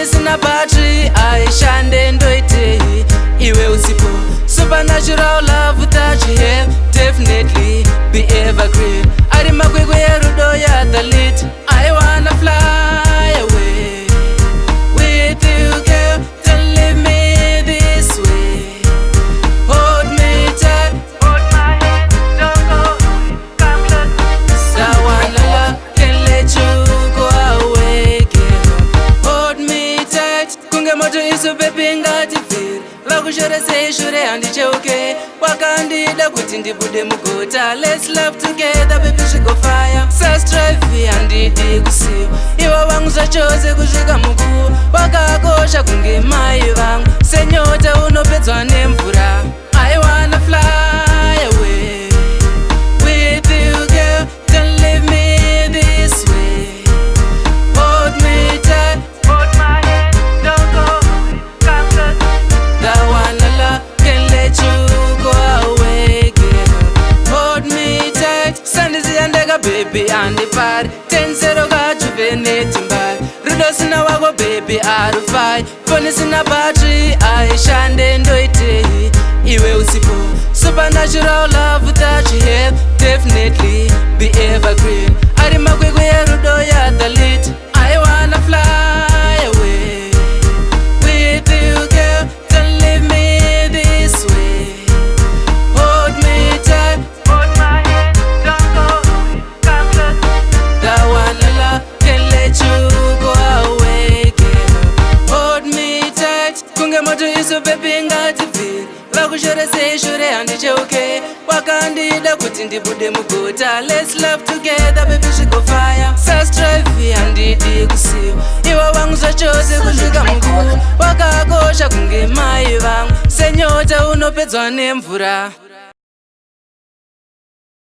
Phone sina battery aishande ndoitei iwe usipo. Supernatural love that you have definitely be evergreen. Ari makwekwe yerudo ya the lit. I wanna fly away with you, girl. Don't leave me this way. Hold me tight, hold my hand, don't go away. Come close. Sawanala, can't let you go away, girl. Hold me tight. Kunge moto isu baby ngati feel. Vakushoresei shure handicheuke. Wakandida kuti ndibude mugota. Let's love together baby svigo fire. Sastrive handidi kusiwa. Iwo vangu zvachose kusvika mukuwo. Wakakosha kunge mai vangu. Senyota unopedzwa nemvura. I wanna fly away with you, girl. Don't leave me this way. Hold me tight, hold my hand, don't go away. Come close. That one I love can't let you go away, girl. Hold me tight. Sandizi andega baby andipari. 10-0 kajuveneti mbari. Rudo sina wako baby arufai. Phone sina battery aishande ndoitei iwe usipo. Supernatural love that you have definitely be evergreen. Ari makwekwe yerudo ya the lit. I wanna fly away with you, girl. Don't leave me this way. Hold me tight, hold my hand, don't go away. Come close. That one I love can't let you go away, girl. Hold me tight. Kunge moto isu baby ngati feel. Vakushoresei shure handicheuke. Wakandida kuti ndibude mugota. Let's love together baby svigo fire. Sastrive handidi kusiwa. Iwo vangu zvachose kusvika mukuwo. Wakakosha kunge mai vangu. Senyota unopedzwa nemvura.